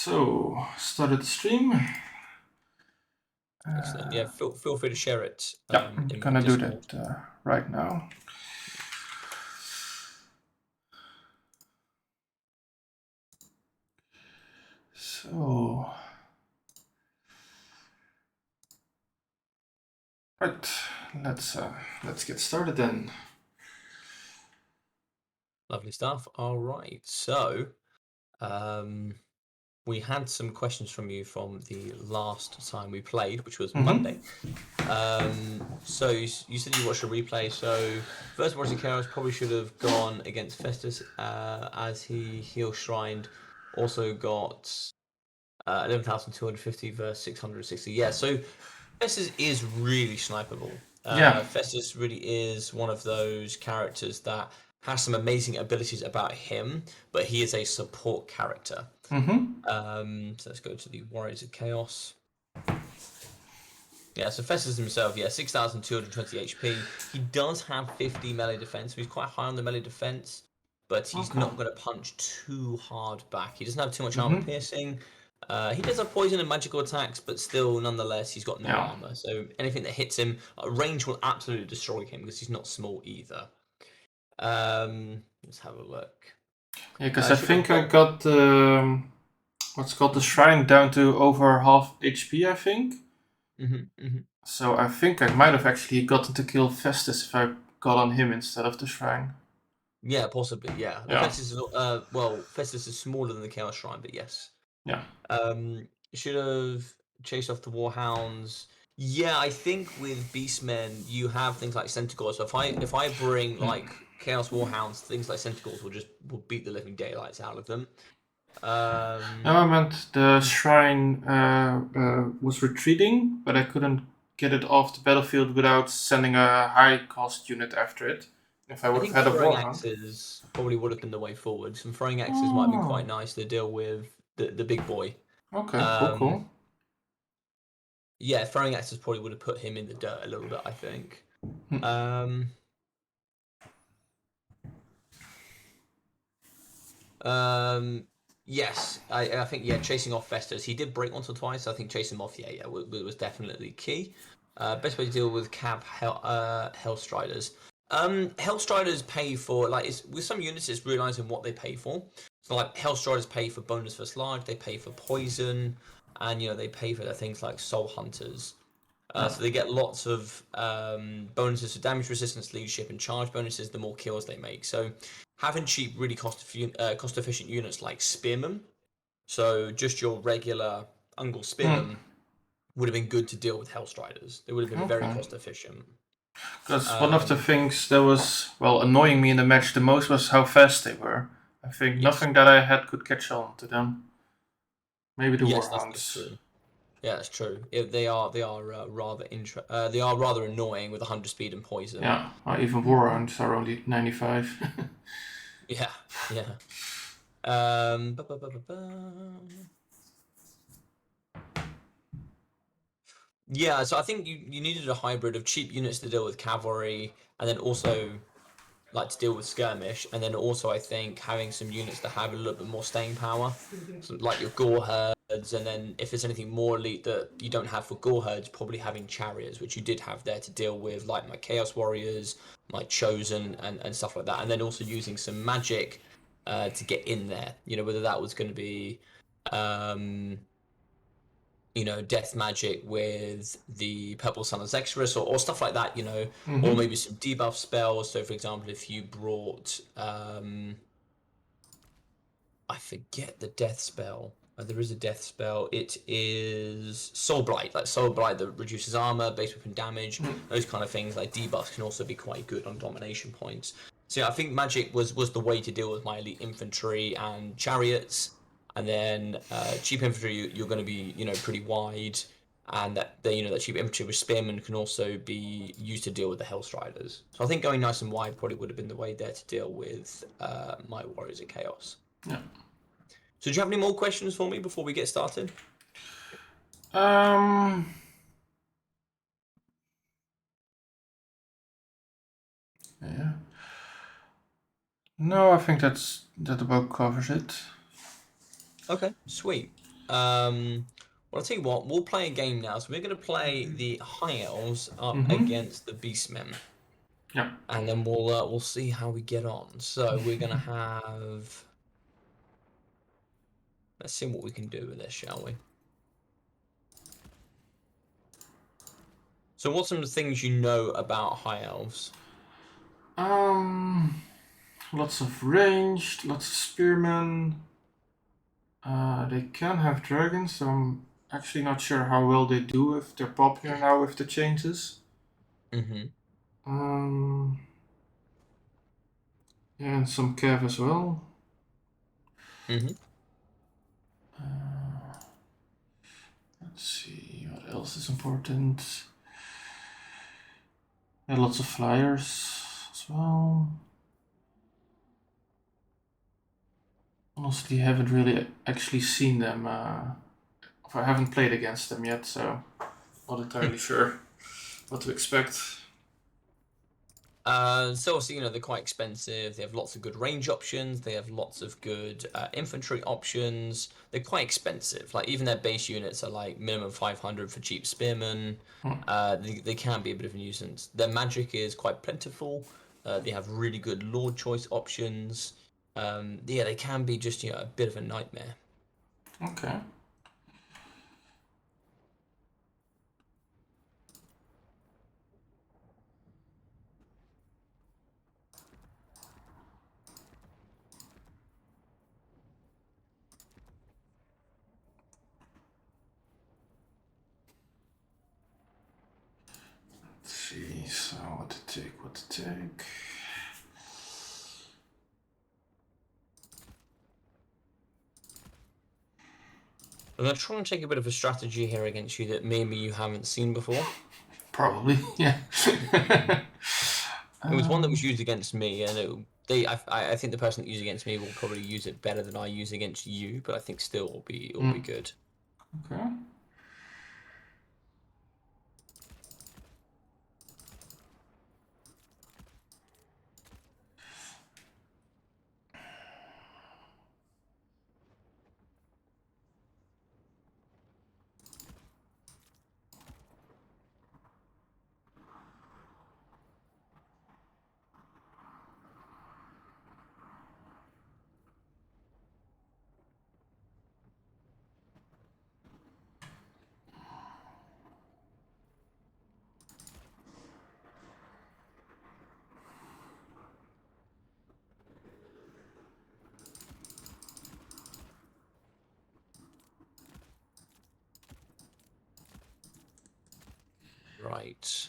So, started the stream. Excellent. Yeah, feel free to share it. Yeah, I'm gonna do that right now. So, right, let's get started then. Lovely stuff. All right. So, we had some questions from you from the last time we played, which was Monday. So you said you watched a replay. So first Warriors of Chaos probably should have gone against Festus as he heal shrined. Also got 11,250 versus 660. Yeah. So Festus is really snipeable. Yeah. Festus really is one of those characters that has some amazing abilities about him, but he is a support character. So let's go to the Warriors of Chaos. Yeah, so Festus himself, 6,220 HP. He does have 50 melee defense, so he's quite high on the melee defense, but he's not going to punch too hard back. He doesn't have too much armor piercing. He does have poison and magical attacks, but still, nonetheless, he's got no armor. So anything that hits him, range will absolutely destroy him because he's not small either. Let's have a look. Yeah, because I think I got what's called the shrine down to over half HP, I think. So I think I might have actually gotten to kill Festus if I got on him instead of the shrine. Yeah, possibly. Yeah. Festus is Festus is smaller than the Chaos Shrine, but yes. Yeah. Should have chased off the Warhounds. Yeah, I think with Beastmen you have things like Centaurs. So if I bring like Chaos Warhounds, things like Centaurs will beat the living daylights out of them. No, I meant the shrine was retreating, but I couldn't get it off the battlefield without sending a high cost unit after it. If I would have had a throwing Warhound. axes probably would have been the way forward. Some throwing axes might have been quite nice to deal with the big boy. Okay, cool. Yeah, throwing axes probably would have put him in the dirt a little bit, I think. Yes, I think chasing off Festus. He did break once or twice. So I think chasing him off, was definitely key. Best way to deal with Hellstriders. Hellstriders pay for with some units. It's realizing what they pay for. So like Hellstriders pay for bonus first large. They pay for poison, and they pay for things like Soul Hunters. So they get lots of bonuses for damage resistance, leadership, and charge bonuses the more kills they make. So having cheap, really cost-efficient units like Spearmen, so just your regular Ungol Spearmen, would have been good to deal with Hellstriders. They would have been very cost-efficient. Because one of the things that was, annoying me in the match the most was how fast they were. I think nothing that I had could catch on to them. Maybe the Warhounds. That's true. Yeah, that's true. They are rather annoying with 100 speed and poison. Yeah, even Warhounds are only 95. Yeah. Yeah, so I think you needed a hybrid of cheap units to deal with cavalry, and then also to deal with skirmish, and then also I think having some units that have a little bit more staying power, so like your gore herds, and then if there's anything more elite that you don't have for gore herds, probably having chariots, which you did have there to deal with, like my Chaos Warriors, my Chosen, and stuff like that, and then also using some magic to get in there. Whether that was going to be death magic with the Purple Sun of Zexorus or stuff like that, or maybe some debuff spells. So, for example, if you brought, I forget the death spell. There is a death spell. It is Soul Blight, like Soul Blight that reduces armor, base weapon damage, those kind of things. Like debuffs can also be quite good on domination points. So yeah, I think magic was the way to deal with my elite infantry and chariots. And then cheap infantry, you're going to be pretty wide, and that cheap infantry with spearmen can also be used to deal with the Hellstriders. So I think going nice and wide probably would have been the way there to deal with my Warriors of Chaos. Yeah. So do you have any more questions for me before we get started? Yeah. No, I think that about covers it. Okay, sweet. Well, I'll tell you what, we'll play a game now. So we're going to play the High Elves up against the Beastmen. Yeah. And then we'll see how we get on. So we're going to have... Let's see what we can do with this, shall we? So what's some of the things you know about High Elves? Lots of ranged, lots of spearmen. They can have dragons, so I'm actually not sure how well they do if they're popular now with the changes. Yeah, and some cav as well. Let's see, what else is important? Yeah, lots of flyers as well. Honestly, haven't really actually seen them. I haven't played against them yet, so not entirely sure what to expect. So obviously, they're quite expensive. They have lots of good range options. They have lots of good infantry options. They're quite expensive. Like even their base units are like minimum 500 for cheap spearmen. They can be a bit of a nuisance. Their magic is quite plentiful. They have really good lord choice options. Yeah, they can be just a bit of a nightmare. Okay. Let's see, so what to take. I'm going to try and take a bit of a strategy here against you that maybe you haven't seen before. Probably, yeah. It was one that was used against me, and I think the person that used against me will probably use it better than I use against you, but I think still it'll be good. Okay. Right.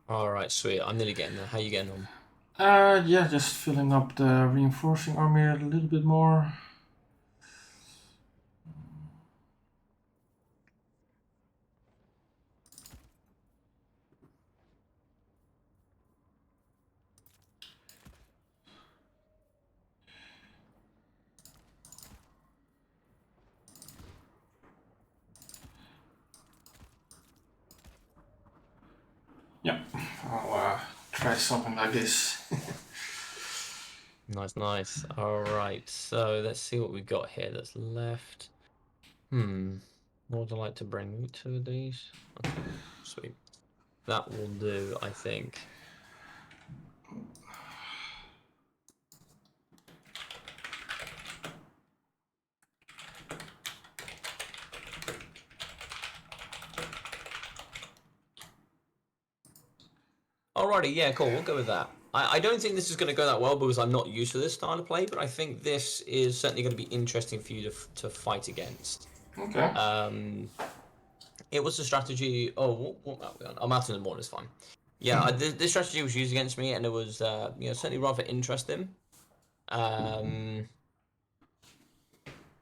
All right, sweet. I'm nearly getting there. How you getting on? Yeah, just filling up the reinforcing army a little bit more. Yeah, I'll try something like this. Nice, nice. Alright, so let's see what we've got here that's left. What would I like to bring? 2 of these? Okay, sweet. That will do, I think. Alrighty, yeah, cool, we'll go with that. I don't think this is going to go that well because I'm not used to this style of play, but I think this is certainly going to be interesting for you to fight against. Okay. It was a strategy. Oh, what are we on? I'm out in the morning. It's fine. Yeah, this strategy was used against me, and it was certainly rather interesting. Yeah,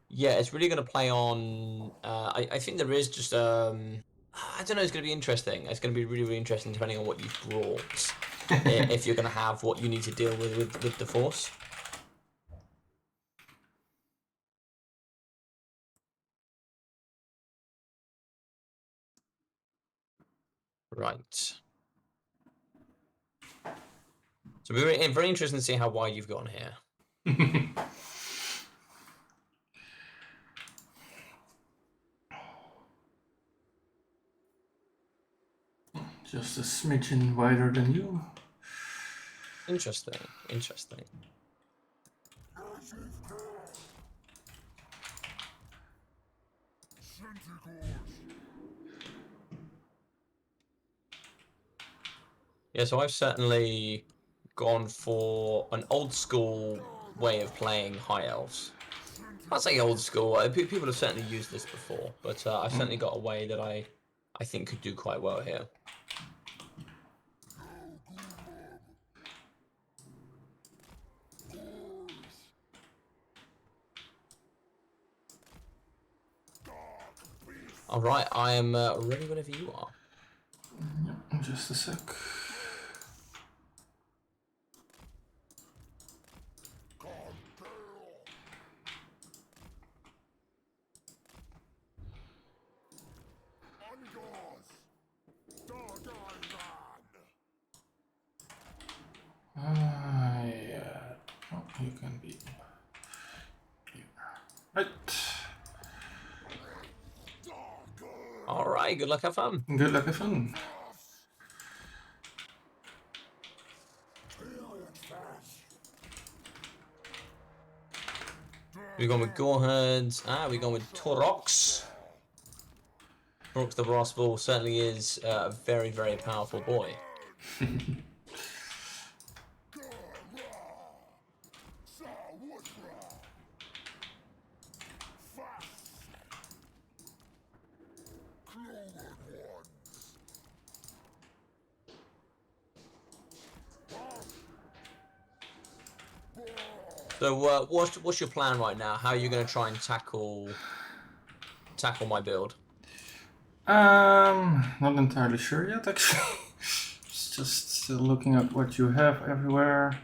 it's really going to play on. I think there is just I don't know. It's going to be interesting. It's going to be really, really interesting depending on what you've brought. If you're going to have what you need to deal with the force. Right. So we're very interested to see how wide you've gone here. Just a smidgen wider than you. Interesting. Interesting. Yeah, so I've certainly gone for an old school way of playing High Elves. I'd say old school. People have certainly used this before, but I've certainly got a way that I think could do quite well here. All right, I am ready whenever you are. Yep, just a sec. Yeah. Oh, you can be here. Right. All right, good luck, have fun. Good luck, have fun. We've gone with Goreherds. We've gone with Torox. Torox the Brass Ball certainly is a very, very powerful boy. So what's your plan right now? How are you going to try and tackle my build? Not entirely sure yet, actually. Just still looking at what you have everywhere.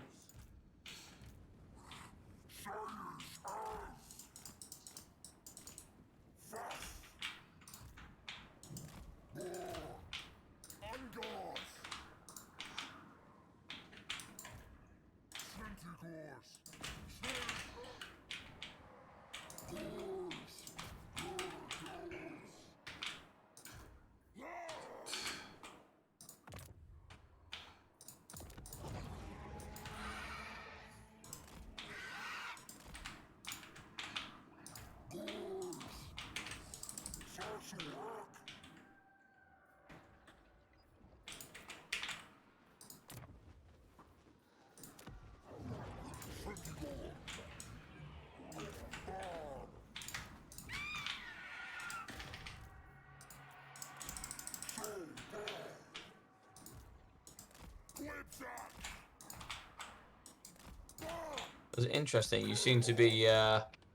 It's interesting. You seem to be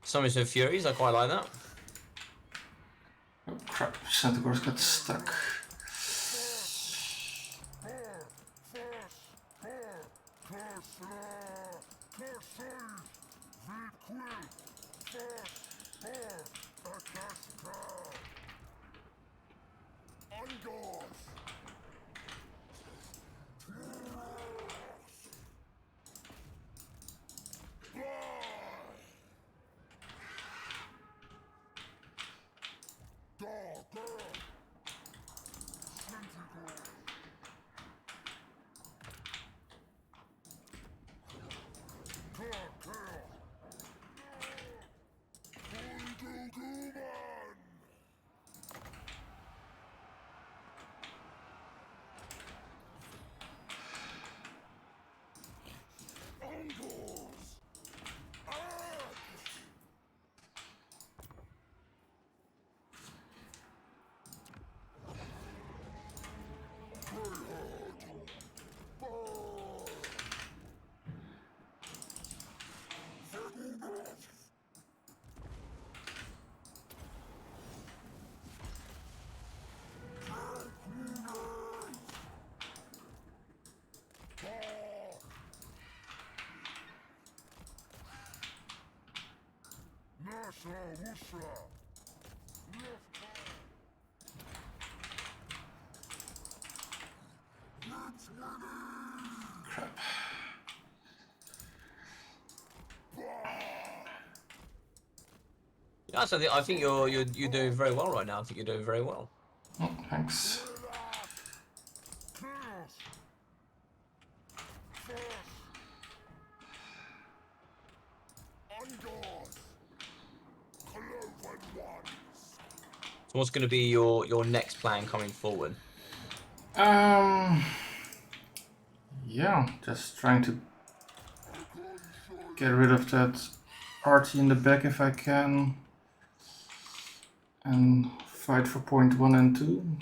Summons of Furies. I quite like that. Oh crap, Centaurus got stuck. Crap. Yeah, so I think you're doing very well right now. I think you're doing very well. Oh, thanks. So what's going to be your next plan coming forward? Yeah, just trying to get rid of that arty in the back if I can, and fight for point 1 and 2.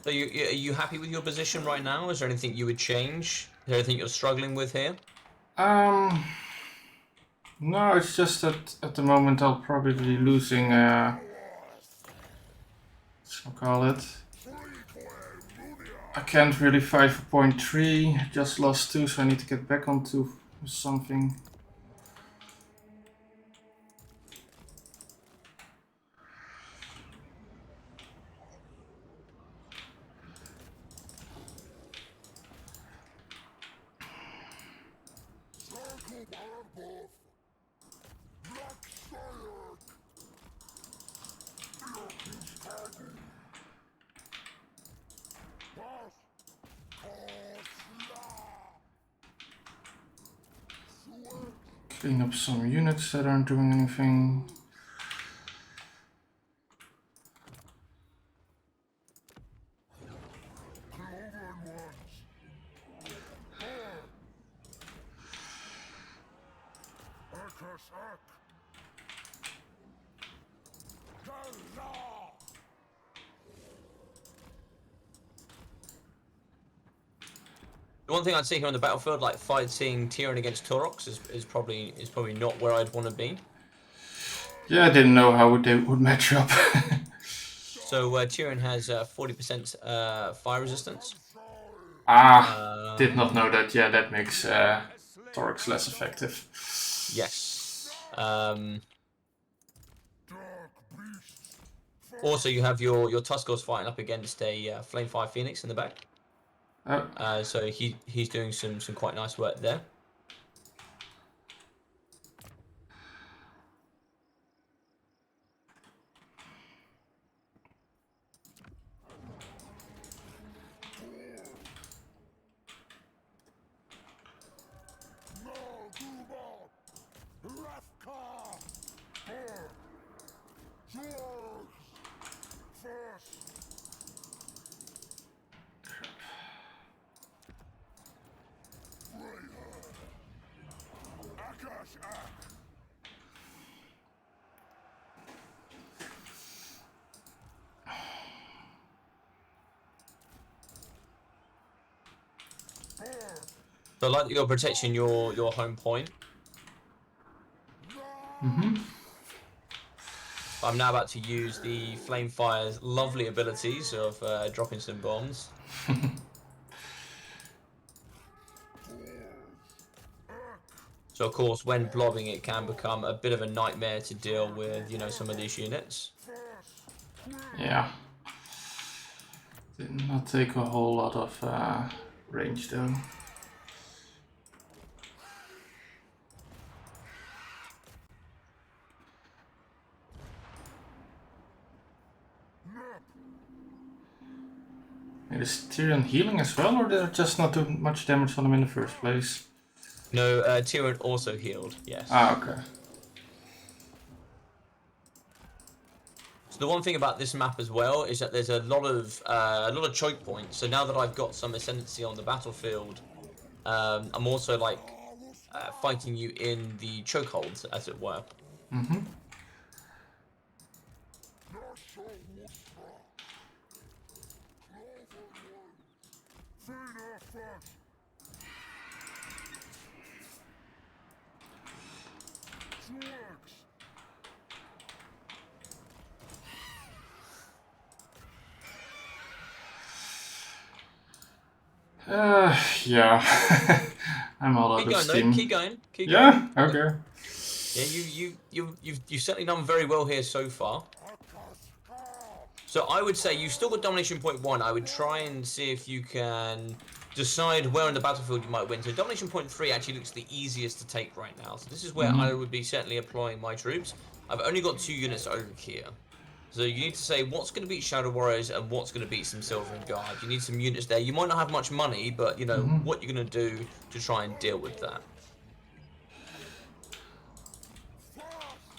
So are you happy with your position right now? Is there anything you would change? Is there anything you're struggling with here? No, it's just that at the moment I'll probably be losing, what's I call it? I can't really fight for point 3, just lost 2, so I need to get back onto something. Clean up some units that aren't doing anything. The one thing I'd say here on the battlefield, like fighting Tyrion against Taurox, is probably not where I'd want to be. Yeah, I didn't know how they would match up. So Tyrion has 40% fire resistance. Did not know that. Yeah, that makes Taurox less effective. Yes. Also, you have your Tuskers fighting up against a Flamefire Phoenix in the back. So he's doing some quite nice work there. So I like that you're protecting your home point. I'm now about to use the Flamefire's lovely abilities of dropping some bombs. So of course, when blobbing, it can become a bit of a nightmare to deal with, you know, some of these units. Yeah. Did not take a whole lot of range though. Is Tyrion healing as well, or did I just not do much damage on him in the first place? No, Tyrion also healed. Yes. Ah, okay. So the one thing about this map as well is that there's a lot of choke points. So now that I've got some ascendancy on the battlefield, I'm also like fighting you in the chokeholds, as it were. Mm-hmm. Yeah. I'm all out of steam. Keep going. Keep going. going. Okay. Yeah, you've certainly done very well here so far. So I would say you've still got domination point 1. I would try and see if you can decide where on the battlefield you might win. So domination point 3 actually looks the easiest to take right now. So this is where I would be certainly applying my troops. I've only got 2 units over here. So you need to say what's going to beat Shadow Warriors and what's going to beat some Silver and Guard. You need some units there. You might not have much money, but you know what you're going to do to try and deal with that.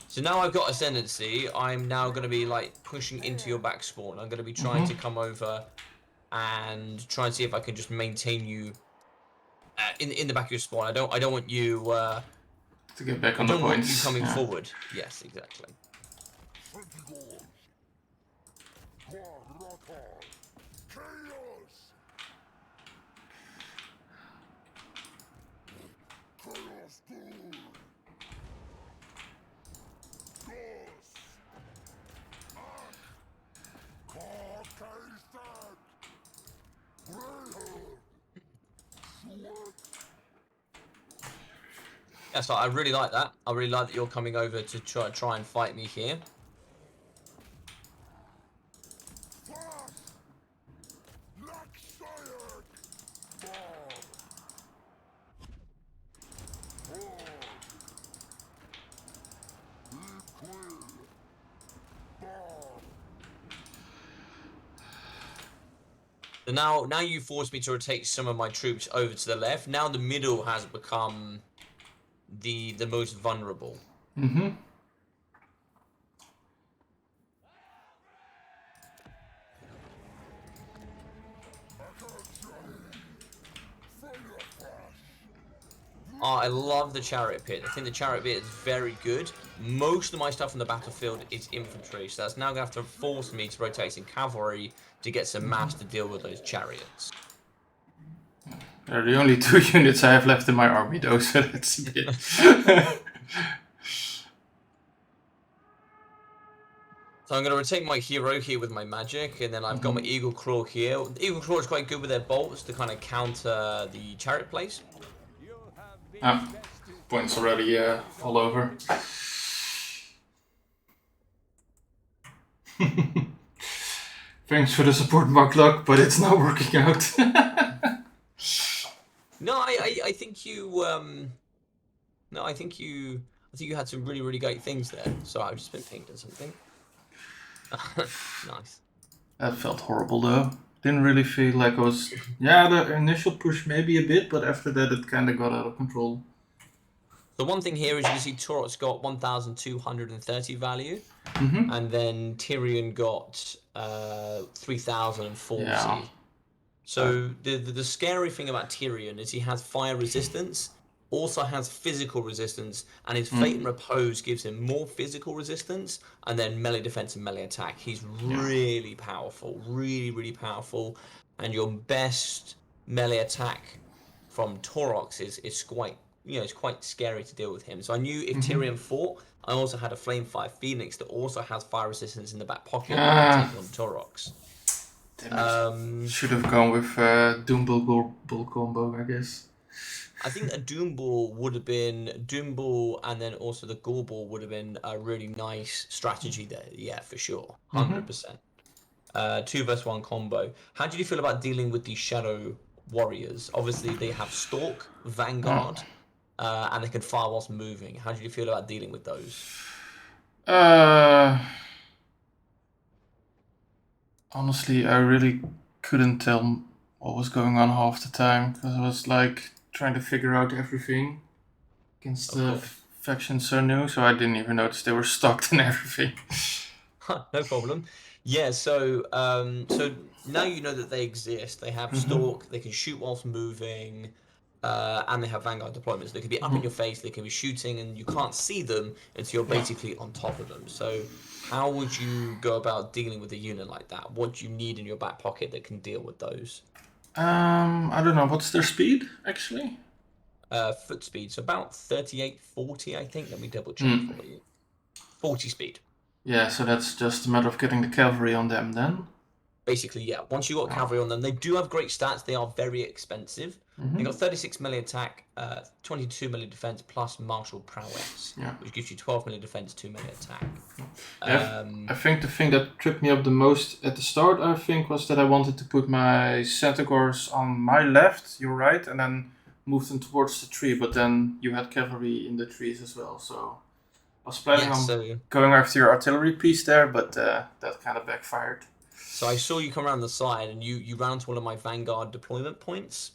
So now I've got Ascendancy, I'm now going to be like pushing into your back spawn. I'm going to be trying to come over and try and see if I can just maintain you in the back of your spawn. I don't want you to get back on I the don't want points. you coming forward. Yes, exactly. Yeah, so I really like that. I really like that you're coming over to try and fight me here. So now you forced me to rotate some of my troops over to the left. Now the middle has become the most vulnerable. Mm-hmm. Oh, I love the Chariot Pit. I think the Chariot Pit is very good. Most of my stuff on the battlefield is infantry, so that's now going to have to force me to rotate some cavalry to get some mass to deal with those chariots. They're the only 2 units I have left in my army, though, so that's a bit. So I'm going to rotate my hero here with my magic, and then I've got my Eagle Claw here. The Eagle Claw is quite good with their bolts to kind of counter the chariot plays. Ah, points already all over. Thanks for the support, Markluck, but it's not working out. No, I think you I think you had some really, really great things there. So I've just been pinged or something. Nice. That felt horrible though. Didn't really feel like I was. Yeah, the initial push maybe a bit, but after that it kind of got out of control. The one thing here is you can see Torok's got 1,230 value, and then Tyrion got 3,040. Yeah. So the scary thing about Tyrion is he has fire resistance, also has physical resistance, and his Fate and Repose gives him more physical resistance, and then melee defense and melee attack. He's really powerful, really, really powerful, and your best melee attack from Torox is quite, it's quite scary to deal with him. So I knew if Tyrion fought, I also had a Flamefire Phoenix that also has fire resistance in the back pocket and take on Torox. Should have gone with Doom Bull combo, I guess. I think a Doom Ball would have been Doom Ball, and then also the Gore Ball would have been a really nice strategy there. Yeah, for sure, 100%. 2 vs 1 combo. How did you feel about dealing with the Shadow Warriors? Obviously, they have Stalk, Vanguard, and they can fire whilst moving. How did you feel about dealing with those? Honestly, I really couldn't tell what was going on half the time because I was like trying to figure out everything against the faction so new, so I didn't even notice they were stocked and everything. No problem. Yeah, so so now you know that they exist. They have stalk. They can shoot whilst moving, and they have vanguard deployments. They can be up in your face. They can be shooting, and you can't see them until you're basically on top of them. So how would you go about dealing with a unit like that? What do you need in your back pocket that can deal with those? I don't know. What's their speed actually? Foot speed, so about 38, 40, I think. Let me double check for you. 40 speed. Yeah, so that's just a matter of getting the cavalry on them then. Basically, yeah. Once you got cavalry on them, they do have great stats. They are very expensive. They got 36 melee attack, 22 melee defense, plus martial prowess, which gives you 12 melee defense, 2 melee attack. I think the thing that tripped me up the most at the start, I think, was that I wanted to put my Centaurs on my left, your right, and then move them towards the tree. But then you had cavalry in the trees as well, so I was planning on going after your artillery piece there, but that kind of backfired. So I saw you come around the side, and you ran to one of my vanguard deployment points.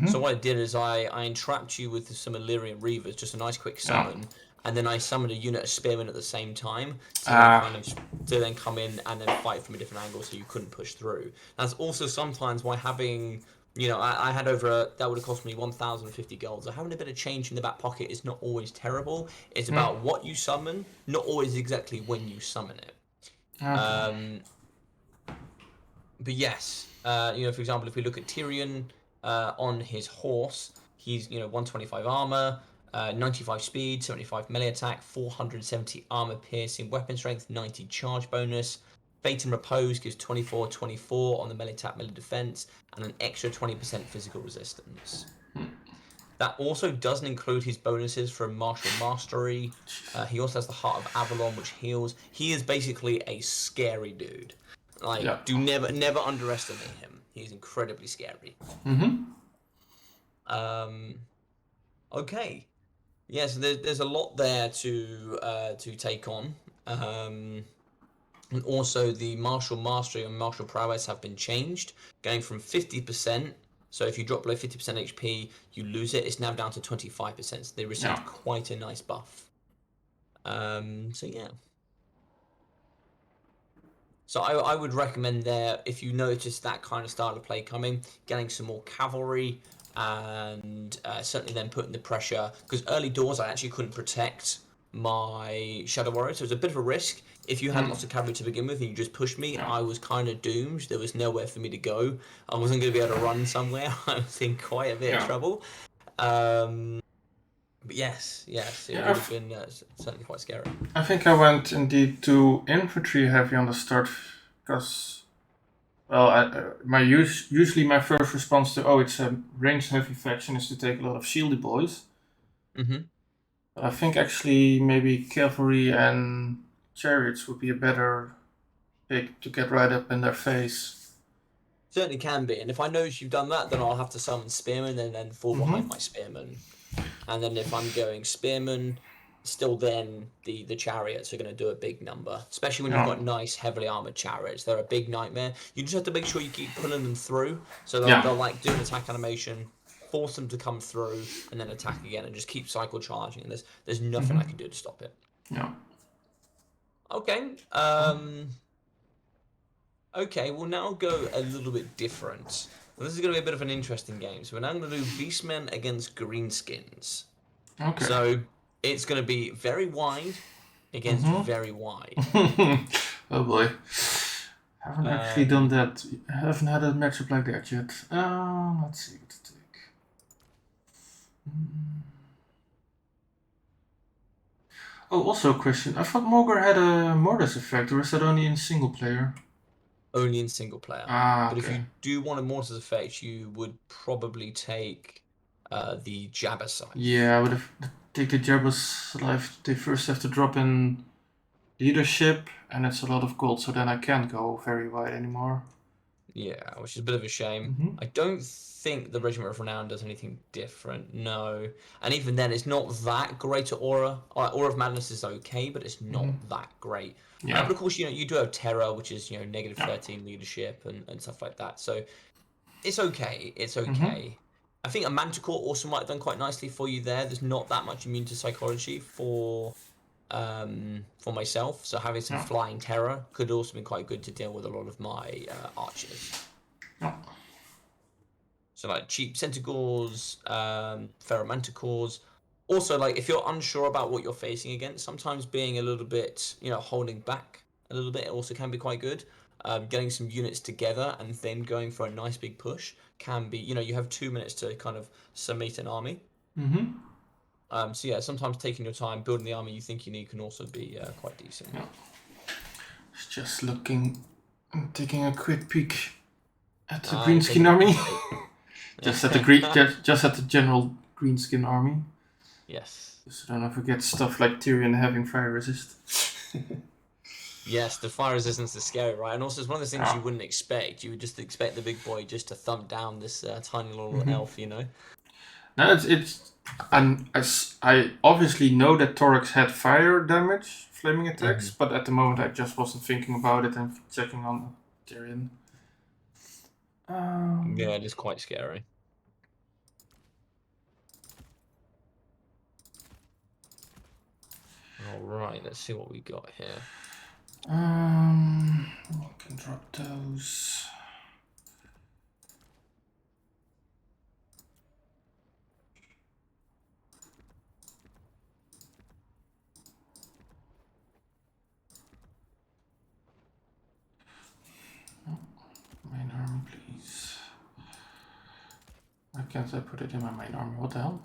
So what I did is I entrapped you with some Illyrian Reavers, just a nice quick summon, and then I summoned a unit of Spearmen at the same time to then come in and then fight from a different angle, so you couldn't push through. That's also sometimes why having, I had that would have cost me 1,050 gold. So having a bit of change in the back pocket is not always terrible. It's about what you summon, not always exactly when you summon it. But yes, for example, if we look at Tyrion on his horse, he's 125 armor, 95 speed, 75 melee attack, 470 armor piercing, weapon strength, 90 charge bonus. Fate and Repose gives 24 on the melee attack, melee defense, and an extra 20% physical resistance. That also doesn't include his bonuses from Martial Mastery. He also has the Heart of Avalon, which heals. He is basically a scary dude. Do never underestimate him. He's incredibly scary. Okay. Yeah, so there's a lot there to take on. And also the Martial Mastery and Martial Prowess have been changed, going from 50%. So if you drop below 50% HP, you lose it. It's now down to 25%. So they received quite a nice buff. So yeah. So I would recommend there, if you notice that kind of style of play coming, getting some more cavalry, and certainly then putting the pressure, because early doors I actually couldn't protect my Shadow Warrior, so it was a bit of a risk. If you had lots of cavalry to begin with and you just pushed me, I was kind of doomed. There was nowhere for me to go. I wasn't going to be able to run somewhere. I was in quite a bit of trouble. But yes, it would have been certainly quite scary. I think I went indeed to infantry heavy on the start, because, well, usually my first response to, it's a range heavy faction, is to take a lot of shieldy boys. But I think actually maybe cavalry and chariots would be a better pick to get right up in their face. Certainly can be, and if I notice you've done that, then I'll have to summon spearmen and then fall behind my spearmen. And then if I'm going spearmen, still then the chariots are going to do a big number, especially when you've got nice heavily armored chariots. They're a big nightmare. You just have to make sure you keep pulling them through, so they'll like do an attack animation, force them to come through, and then attack again, and just keep cycle charging. And there's nothing I can do to stop it. Yeah. Okay. Okay, we'll now go a little bit different. Well, this is going to be a bit of an interesting game. So we're now going to do Beastmen against Greenskins. Okay. So it's going to be very wide against very wide. Oh boy. Haven't actually done that. I haven't had a matchup like that yet. Let's see what to take. Oh, also a question. I thought Mogre had a Mortis effect, or is that only in single player? Only in single player. But if you do want a Mortis effect, you would probably take the Jabbercythe. Yeah, I would have taken the Jabbercythe. They first have to drop in leadership, and it's a lot of gold, so then I can't go very wide anymore. Yeah, which is a bit of a shame. I don't think the Regiment of Renown does anything different, no. And even then, it's not that great at Aura. Aura of Madness is okay, but it's not that great. Yeah. But of course, you do have Terror, which is negative 13 leadership and stuff like that. So it's okay. It's okay. I think a Manticore also might have done quite nicely for you there. There's not that much immune to psychology for myself, so having some flying terror could also be quite good to deal with a lot of my archers. Yeah. So like cheap Centaurs, Ferromanticores. Also, like if you're unsure about what you're facing against, sometimes being a little bit, holding back a little bit also can be quite good. Getting some units together and then going for a nice big push can be, you have 2 minutes to kind of summate an army. So yeah, sometimes taking your time, building the army you think you need can also be quite decent. Yeah. It's just looking, taking a quick peek at the greenskin army. just at the general greenskin army. Yes. Just so don't forget stuff like Tyrion having fire resist. Yes, the fire resistance is scary, right? And also, it's one of those things you wouldn't expect. You would just expect the big boy just to thump down this tiny little elf, No, it's and I obviously know that Torix had fire damage, flaming attacks, but at the moment I just wasn't thinking about it and checking on Tyrion. Yeah, it is quite scary. All right, let's see what we got here. We can drop those. Main army, please. Why can't I put it in my main army? What the hell?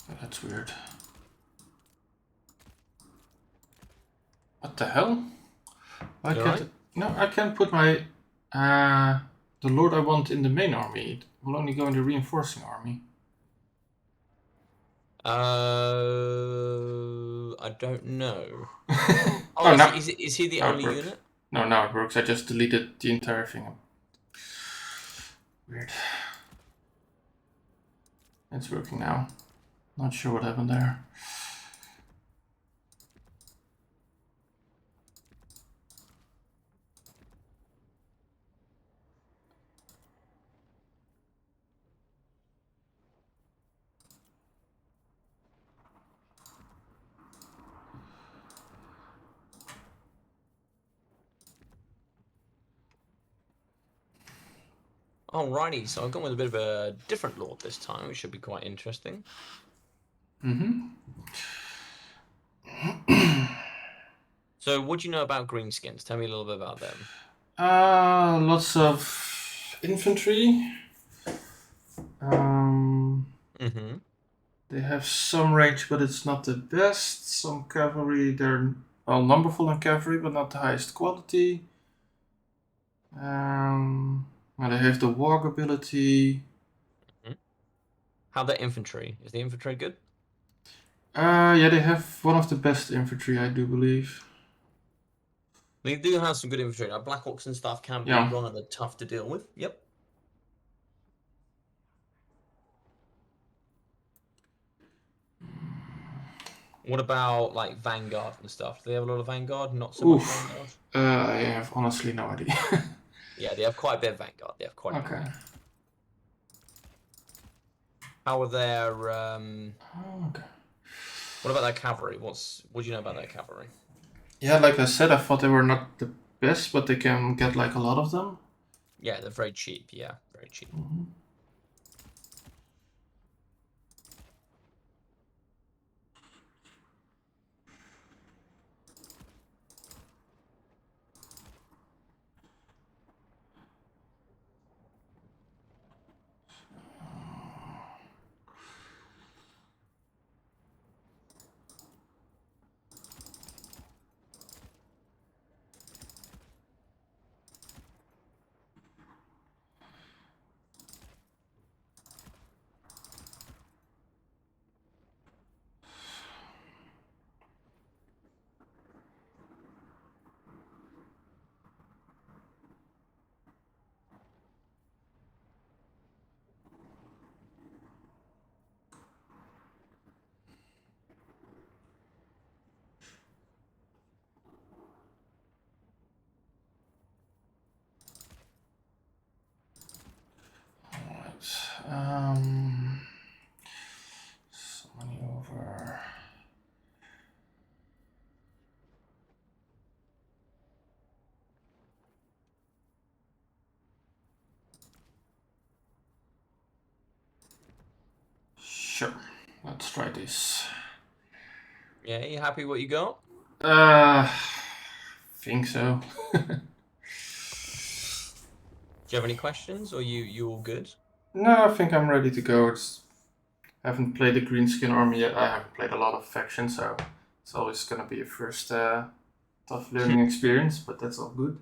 Oh, that's weird. What the hell? Why can't No, I can't put my the lord I want in the main army. It will only go in the reinforcing army. I don't know. Is he the only unit? No, now it works. I just deleted the entire thing. Weird. It's working now. Not sure what happened there. Alrighty, so I've gone with a bit of a different lord this time, which should be quite interesting. So, what do you know about greenskins? Tell me a little bit about them. Lots of infantry. They have some range, but it's not the best. Some cavalry, they're numberful in cavalry, but not the highest quality. Well, they have the warg ability. How about infantry? Is the infantry good? Yeah, they have one of the best infantry, I do believe. They do have some good infantry. Now, Black Orcs and stuff can be rather tough to deal with. Yep. What about like Vanguard and stuff? Do they have a lot of Vanguard? Not so much Vanguard? I have honestly no idea. Yeah, they have quite a bit of Vanguard. They have quite a bit. Okay. How are their What about their cavalry? What do you know about their cavalry? Yeah, like I said, I thought they were not the best, but they can get like a lot of them. Yeah, they're very cheap. Yeah, very cheap. Somebody over. Sure, let's try this. Yeah, you happy what you got? Think so. Do you have any questions, or you all good? No, I think I'm ready to go. Haven't played the Greenskin Army yet. I haven't played a lot of factions, so it's always gonna be a first tough learning experience. But that's all good.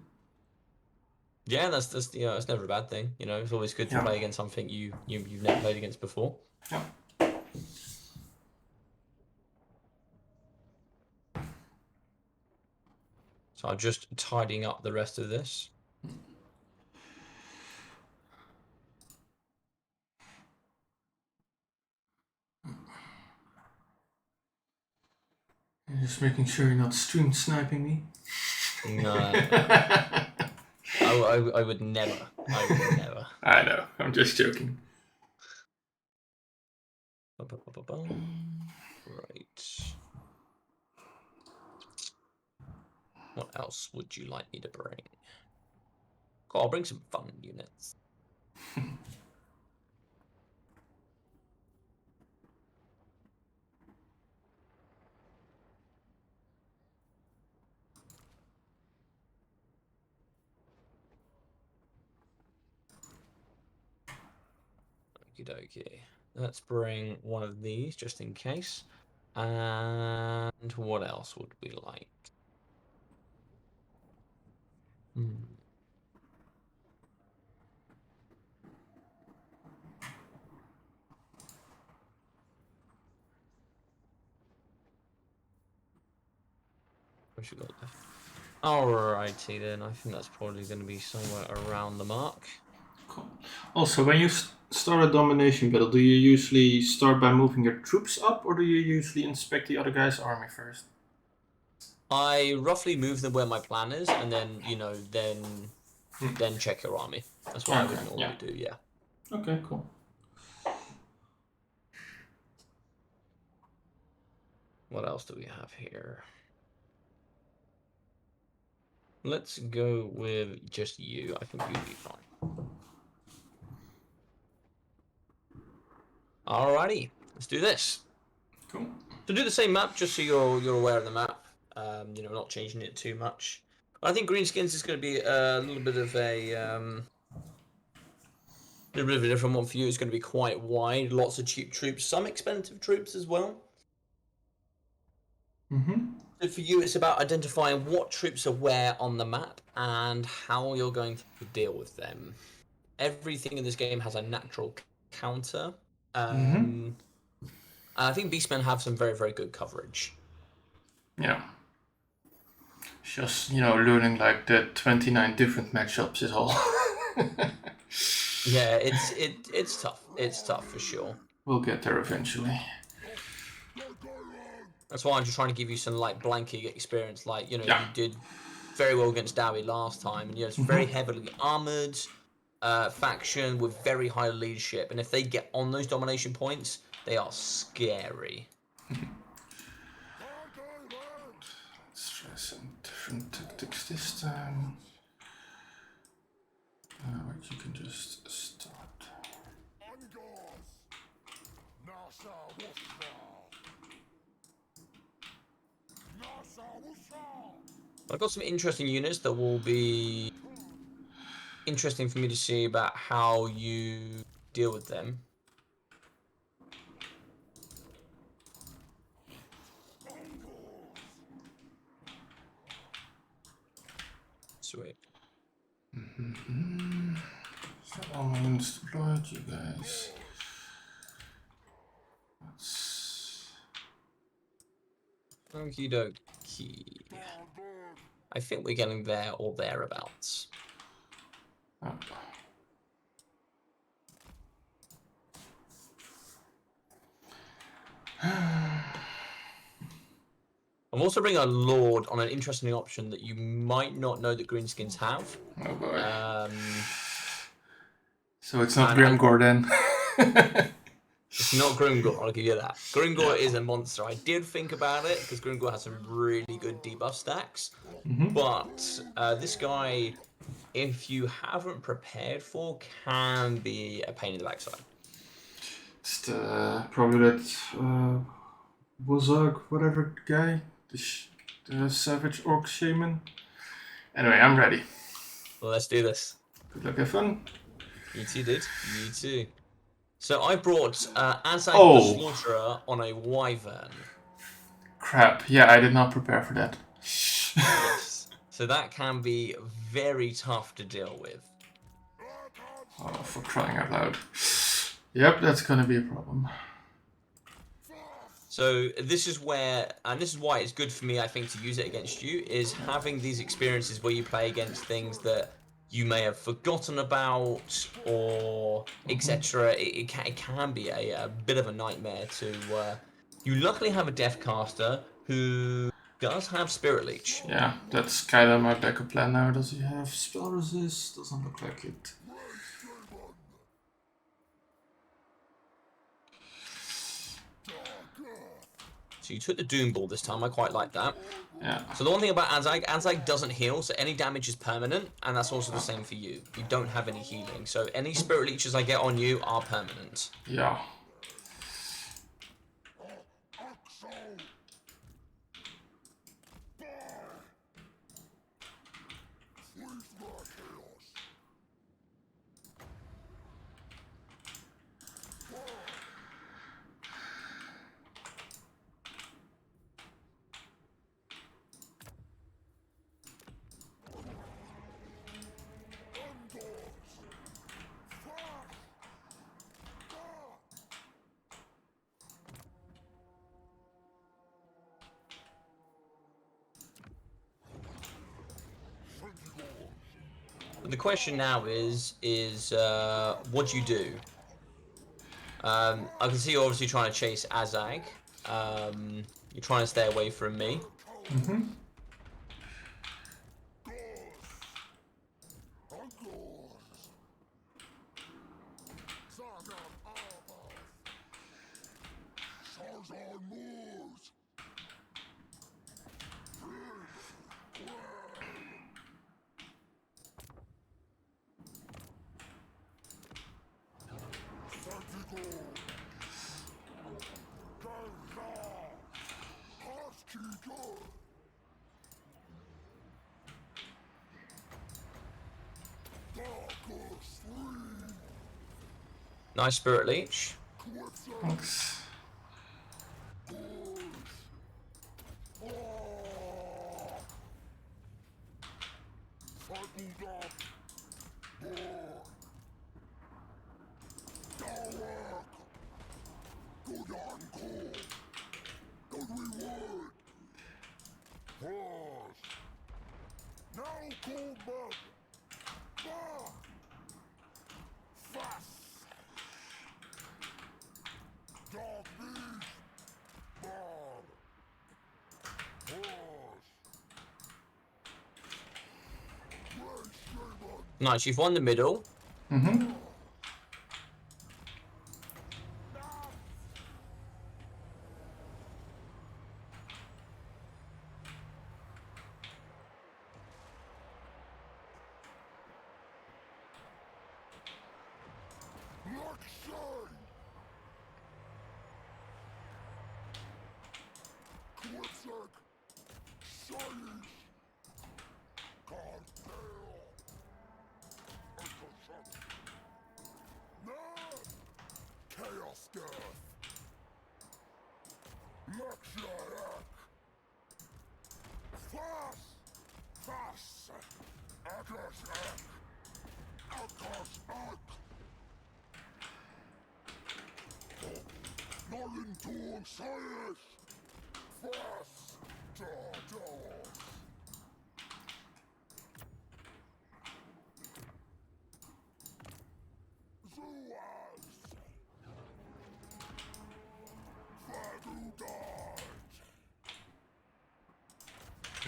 Yeah, that's it's never a bad thing. You know, it's always good to play against something you've never played against before. Yeah. So I'm just tidying up the rest of this. Just making sure you're not stream sniping me. No. I would never. I would never. I know. I'm just joking. Right. What else would you like me to bring? Cool, I'll bring some fun units. Okie dokie. Let's bring one of these just in case. And what else would we like? What you got left? Alrighty then, I think that's probably going to be somewhere around the mark. Cool. Also, when you start a domination battle, do you usually start by moving your troops up, or do you usually inspect the other guy's army first? I roughly move them where my plan is, and then then check your army. That's what I would normally do. Yeah. Okay. Cool. What else do we have here? Let's go with just you. I think you'd be fine. Alrighty, let's do this. Cool. To do the same map, just so you're aware of the map. You know, not changing it too much. I think Greenskins is going to be a little bit of a different one for you. It's going to be quite wide, lots of cheap troops, some expensive troops as well. So for you, it's about identifying what troops are where on the map and how you're going to deal with them. Everything in this game has a natural counter. I think Beastmen have some very, very good coverage. Yeah. Just, learning like the 29 different matchups is all. Yeah, it's tough. It's tough for sure. We'll get there eventually. That's why I'm just trying to give you some like blanking experience. Like, you did very well against Dowie last time, and it's very heavily armored faction with very high leadership. And if they get on those domination points, they are scary. Let's try some different tactics this time. You can just start. I've got some interesting units that will be interesting for me to see about how you deal with them. Sweet. So all my units deployed, you guys. Okie dokie. I think we're getting there or thereabouts. Oh. I'm also bringing a Lord on an interesting option that you might not know that Greenskins have. Oh boy. So it's not Grimgor then? It's not Grimgor, I'll give you that. Grimgor is a monster. I did think about it, because Grimgor has some really good debuff stacks. But this guy, if you haven't prepared for, can be a pain in the backside. It's probably that Wozog, whatever guy. The Savage Orc Shaman. Anyway, I'm ready. Well, let's do this. Good luck, have fun. You too, dude. You too. So I brought Azag the Slaughterer on a Wyvern. Crap. Yeah, I did not prepare for that. Yes. So that can be very tough to deal with. Oh, for crying out loud. Yep, that's gonna be a problem. So this is where, and this is why it's good for me, I think, to use it against you, is having these experiences where you play against things that you may have forgotten about, or etc. It can be a bit of a nightmare to... you luckily have a Deathcaster who does have Spirit Leech. Yeah, that's kind of my backup plan now. Does he have spell resist? Doesn't look like it. So you took the Doom Ball this time, I quite like that. Yeah. So the one thing about Azag doesn't heal, so any damage is permanent, and that's also the same for you. You don't have any healing, so any Spirit Leeches I get on you are permanent. Yeah. The question now is what do you do? I can see you're obviously trying to chase Azag. You're trying to stay away from me. Nice Spirit Leech. Thanks. Nice, you've won the middle.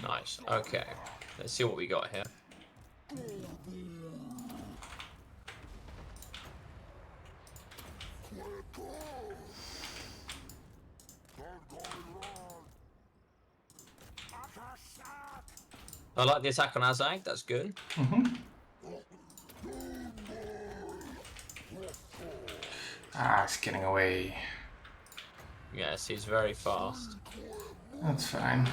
Nice. Okay. Let's see what we got here. I like the attack on Azag. That's good. Ah, it's getting away. Yes, he's very fast. That's fine.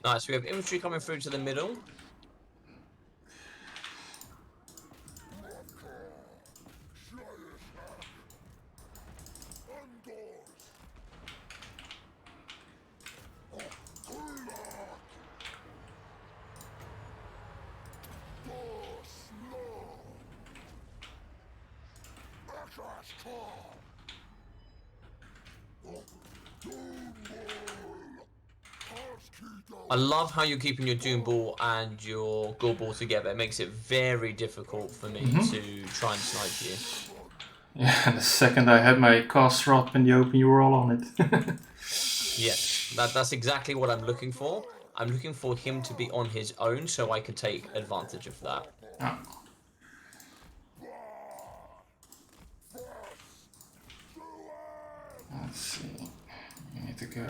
Nice. We have infantry coming through to the middle. I love how you're keeping your Doom Ball and your Gore Ball together. It makes it very difficult for me to try and snipe you. Yeah, the second I had my cast rod in the open, you were all on it. Yes, that's exactly what I'm looking for. I'm looking for him to be on his own so I can take advantage of that. Oh. Let's see. You need to go.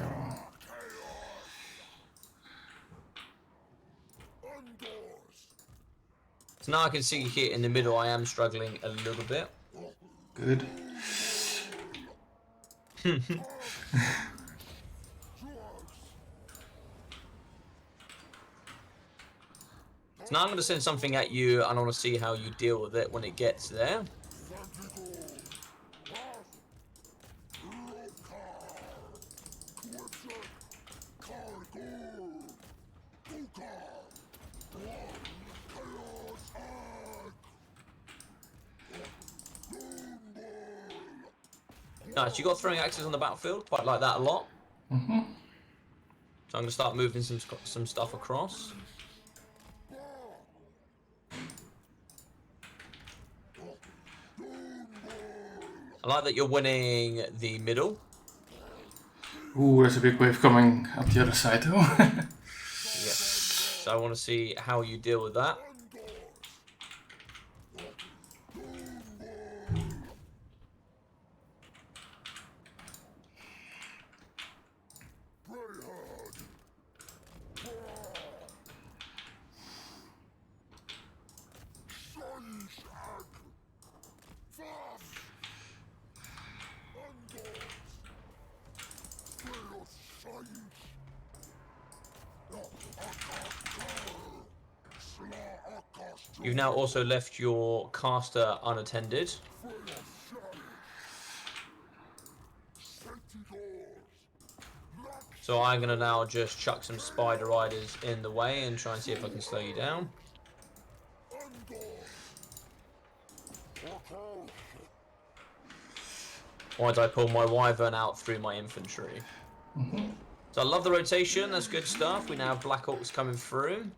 So now I can see here in the middle I am struggling a little bit. Good. So now I'm going to send something at you and I want to see how you deal with it when it gets there. Nice, you got throwing axes on the battlefield. Quite like that a lot. So I'm going to start moving some stuff across. I like that you're winning the middle. Ooh, there's a big wave coming up the other side though. Yes. So I want to see how you deal with that. You've now also left your caster unattended. So I'm going to now just chuck some spider riders in the way and try and see if I can slow you down. Why did I pull my wyvern out through my infantry? So I love the rotation, that's good stuff. We now have Black Orcs coming through.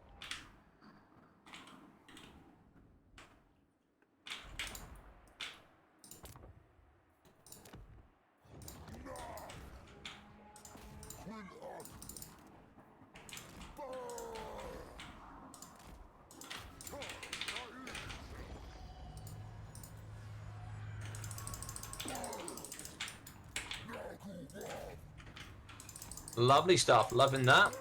Lovely stuff, loving that.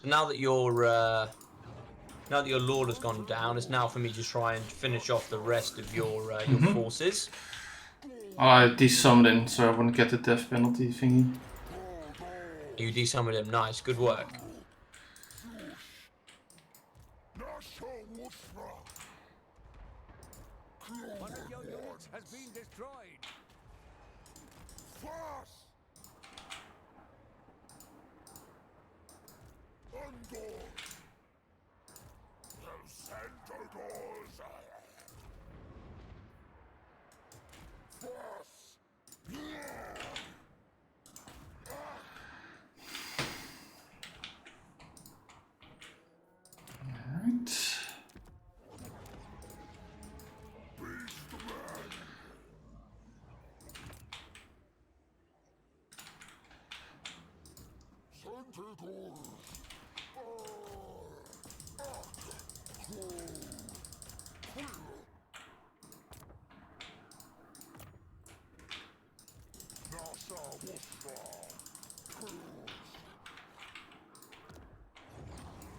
Now that your lord has gone down, it's now for me to try and finish off the rest of your forces. I desummoned him, so I wouldn't get the death penalty thingy. You desummoned him. Nice, good work. One of your units has been destroyed.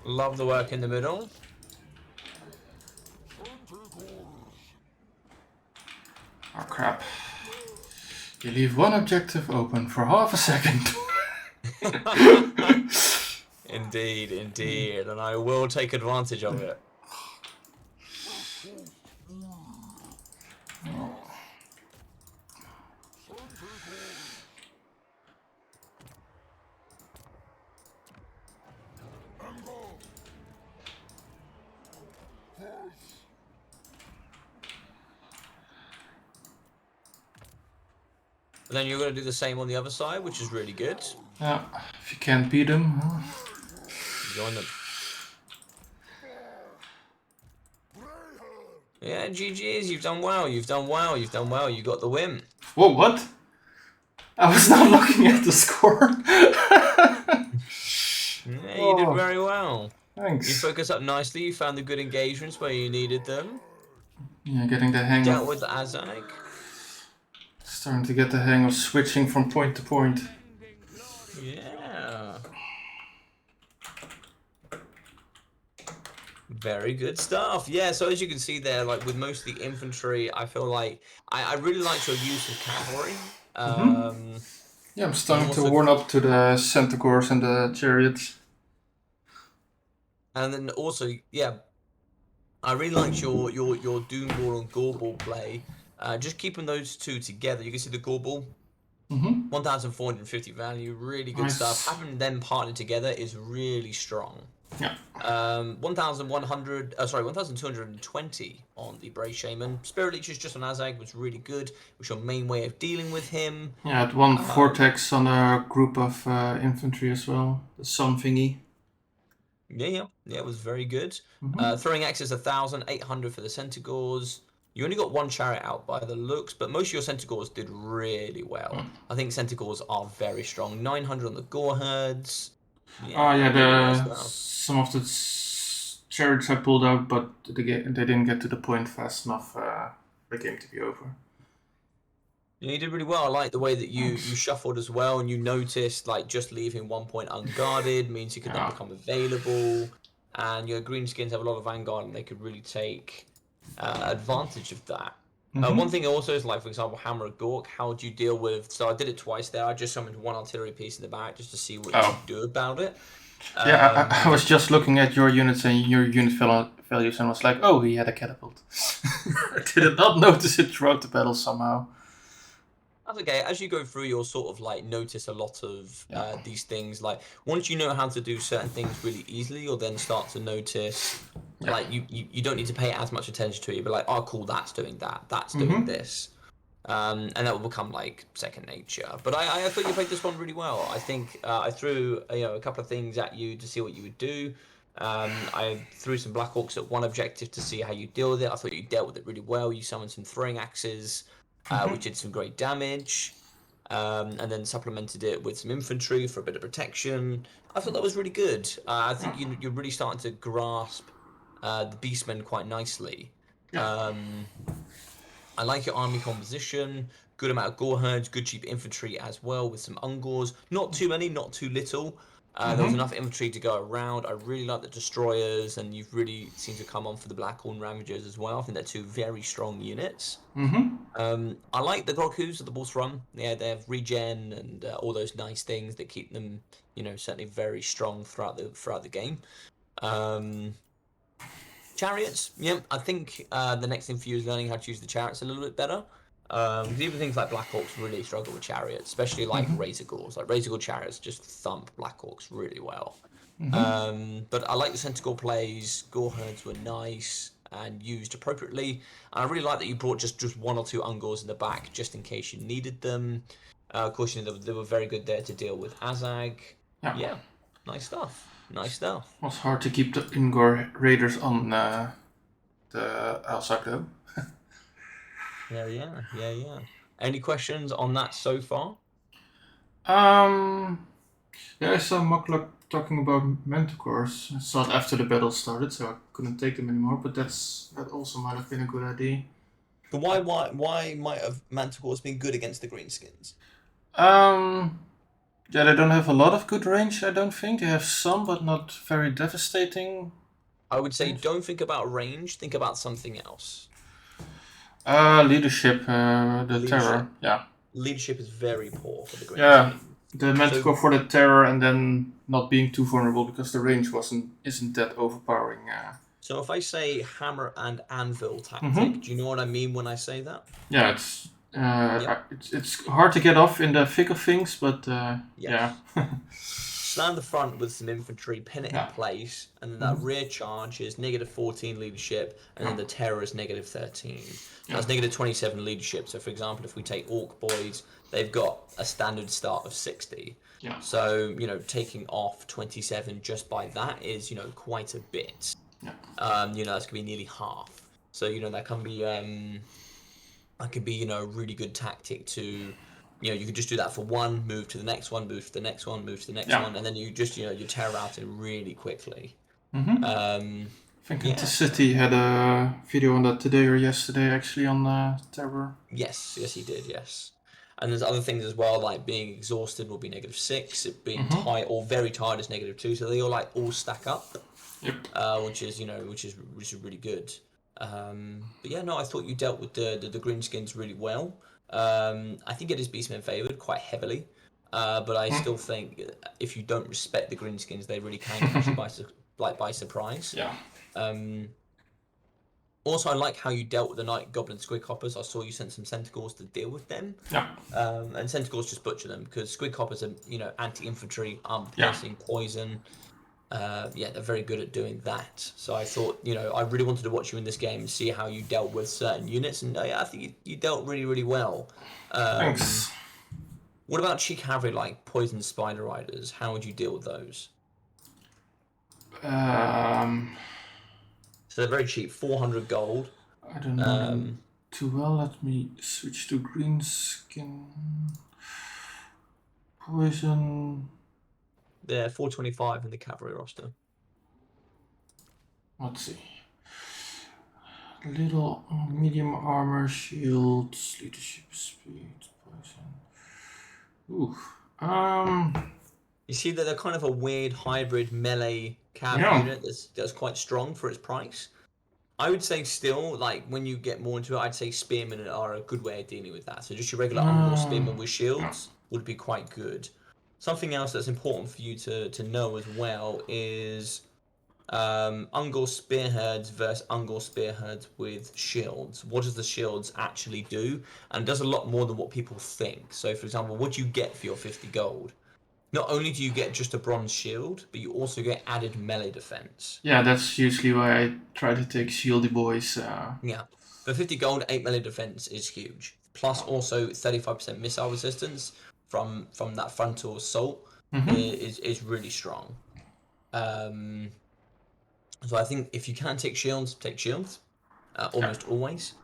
Love the work in the middle. Oh crap. You leave one objective open for half a second. Indeed, indeed, and I will take advantage of it. And then you're going to do the same on the other side, which is really good. Yeah, if you can't beat them. Join them. Yeah, GG's, you've done well, you've done well, you've done well, you got the win. Whoa, what? I was not looking at the score. Yeah, you did very well. Thanks. You focused up nicely, you found the good engagements where you needed them. Yeah, getting the hang Dealt of... with the Azag. Starting to get the hang of switching from point to point. Yeah. Very good stuff. Yeah, so as you can see there, like with most of the infantry, I feel like I really liked your use of cavalry. Yeah, I'm starting to warm up to the centaurs and the chariots. And then also, yeah, I really liked your Doomball and Gorball play. Just keeping those two together. You can see the Gorball, 1,450 value, really good stuff. Having them partnered together is really strong. Yeah. 1,220 on the Brave Shaman. Spirit Leeches just on Azag was really good. It was your main way of dealing with him. Yeah, I had one Vortex on a group of infantry as well. The sun thingy. Yeah, it was very good. Throwing axes 1,800 for the Centaurs. You only got one chariot out by the looks, but most of your Centaurs did really well. I think Centaurs are very strong. 900 on the Goreherds. Yeah, some of the chariots I pulled out, but they didn't get to the point fast enough for the game to be over. Yeah, you did really well. I like the way that you shuffled as well, and you noticed like just leaving 1 point unguarded means you could then become available, and your greenskins have a lot of vanguard, and they could really take advantage of that. One thing also is like, for example, Hammer of Gork. How do you deal with? So I did it twice there. I just summoned one artillery piece in the back just to see what you could do about it. Yeah, I was just looking at your units and your unit values and was like, oh, he had a catapult. I did not notice it throughout the battle somehow. That's okay. As you go through, you'll sort of like notice a lot of these things. Like once you know how to do certain things really easily, you'll then start to notice like you don't need to pay as much attention to it. You'll be like, oh, cool, that's doing that, that's doing this. And that will become like second nature. But I thought you played this one really well. I think I threw a couple of things at you to see what you would do. I threw some Black Orcs at one objective to see how you deal with it. I thought you dealt with it really well. You summoned some throwing axes. which did some great damage. And then supplemented it with some infantry for a bit of protection. I thought that was really good. I think you're really starting to grasp the Beastmen quite nicely. Yeah. I like your army composition. Good amount of gore herds, good cheap infantry as well with some ungors. Not too many, not too little. There was enough infantry to go around. I really like the destroyers, and you've really seemed to come on for the Blackhorn Ravagers as well. I think they're two very strong units. I like the Grokus at the Boss Run. Yeah, they have regen and all those nice things that keep them, certainly very strong throughout the game. Chariots, yeah, I think the next thing for you is learning how to use the chariots a little bit better. Because even things like Black Hawks really struggle with chariots, especially like Razor Gores. Like Razor Gore chariots just thump Black Hawks really well. But I like the Centaur plays. Gore herds were nice and used appropriately. And I really like that you brought just one or two Ungors in the back just in case you needed them. Of course, they were very good there to deal with Azag. Yeah, nice stuff. Nice stuff. It was hard to keep the Ingor Raiders on the Alsac though. Yeah. Any questions on that so far? Yeah, I saw Moklok talking about Manticores. I saw it after the battle started, so I couldn't take them anymore. But that also might have been a good idea. But why might have Manticores been good against the Greenskins? Yeah, they don't have a lot of good range, I don't think. They have some, but not very devastating. I would say don't think about range, think about something else. Leadership, Terror, yeah. Leadership is very poor for the Greenskins. Yeah, the Manticore for the Terror and then not being too vulnerable because the range isn't that overpowering. So if I say hammer and anvil tactic, do you know what I mean when I say that? Yeah, it's hard to get off in the thick of things, but yeah. Stand the front with some infantry, pin it in place, and then that rear charge is -14 leadership, and then the terror is -13. So that's -27 leadership. So for example, if we take Orc Boys, they've got a standard start of 60. Yeah. So, taking off 27 just by that is, quite a bit. Yeah. That's going to be nearly half. So, that can be, a really good tactic to, you could just do that for one, move to the next one, move to the next one, move to the next one, and then you just, you tear out it really quickly. I think Intercity had a video on that today or yesterday, actually, on Terror. Yes, he did, yes. And there's other things as well, like being exhausted will be -6, it being tired or very tired is -2, so they all stack up. Yep. Which is really good. But yeah, no, I thought you dealt with the Greenskins really well. I think it is Beastmen favoured quite heavily, but I still think if you don't respect the Greenskins, they really can catch you by surprise. Yeah. Also, I like how you dealt with the Night Goblin Squidhoppers. I saw you sent some Centaurs to deal with them. Yeah. And Centaurs just butcher them because Squidhoppers are anti-infantry, piercing, poison. They're very good at doing that. So I thought, I really wanted to watch you in this game and see how you dealt with certain units, and I think you dealt really, really well. Thanks. What about cheek cavalry like poison spider riders? How would you deal with those? So they're very cheap, 400 gold. I don't know them too well. Let me switch to Greenskin. Poison. They're 425 in the cavalry roster. Let's see. Little medium armor, shields, leadership, speed, poison. Ooh. You see that they're kind of a weird hybrid melee cav unit that's quite strong for its price. I would say still, like when you get more into it, I'd say spearmen are a good way of dealing with that. So just your regular Ungor spearmen with shields would be quite good. Something else that's important for you to know as well is Ungor spearheads versus Ungor spearheads with shields. What does the shields actually do? And it does a lot more than what people think. So for example, what do you get for your 50 gold? Not only do you get just a bronze shield, but you also get added melee defense. Yeah, that's usually why I try to take shieldy boys. Yeah. For 50 gold, 8 melee defense is huge. Plus also 35% missile resistance from that frontal assault is really strong. So I think if you can take shields, almost always.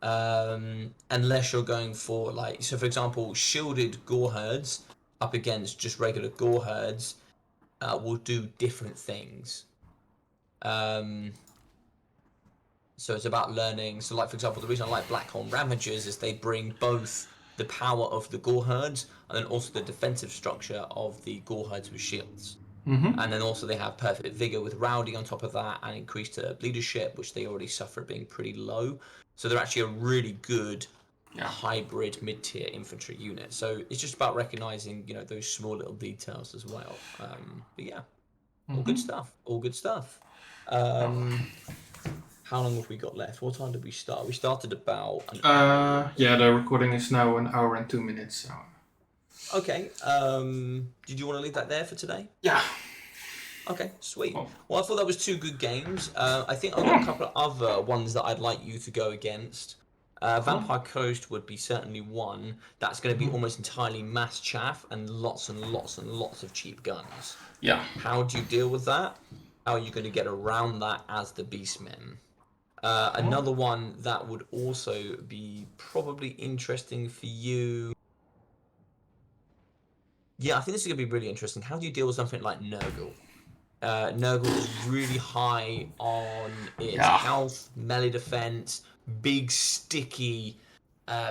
unless you're going for like, so for example, shielded gore herds up against just regular gore herds will do different things. So it's about learning. So like, for example, the reason I like Blackhorn Ravagers is they bring both the power of the gore herds and then also the defensive structure of the gore herds with shields. And then also they have perfect vigor with Rowdy on top of that, and increased leadership, which they already suffer being pretty low. So they're actually a really good hybrid mid-tier infantry unit. So it's just about recognizing, you know, those small little details as well. But yeah, all good stuff. All good stuff. How long have we got left? What time did we start? We started about an hour. Yeah, the recording is now 1 hour and 2 minutes. So. Okay. Did you want to leave that there for today? Yeah. Okay, sweet. Well, I thought that was 2 good games. I think I've got a couple of other ones that I'd like you to go against. Vampire Coast would be certainly one. That's going to be almost entirely mass chaff and lots and lots and lots of cheap guns. Yeah. How do you deal with that? How are you going to get around that as the Beastmen? Another one that would also be probably interesting for you. Yeah, I think this is going to be really interesting. How do you deal with something like Nurgle? Nurgle is really high on its health, melee defense, big sticky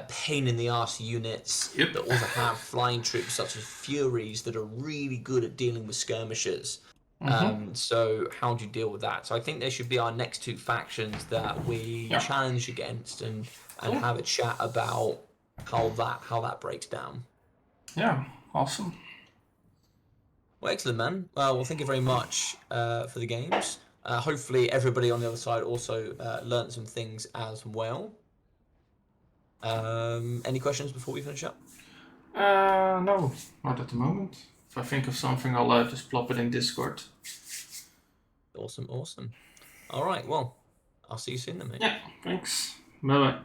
pain in the arse units that also have flying troops such as Furies that are really good at dealing with skirmishers. So how do you deal with that? So I think there should be our next 2 factions that we challenge against and have a chat about how that breaks down. Yeah, awesome. Well, excellent, man. Well, thank you very much for the games. Hopefully everybody on the other side also learned some things as well. Any questions before we finish up? No, not at the moment. If I think of something, I'll just plop it in Discord. Awesome. All right, well, I'll see you soon then, mate. Yeah, thanks. Bye-bye.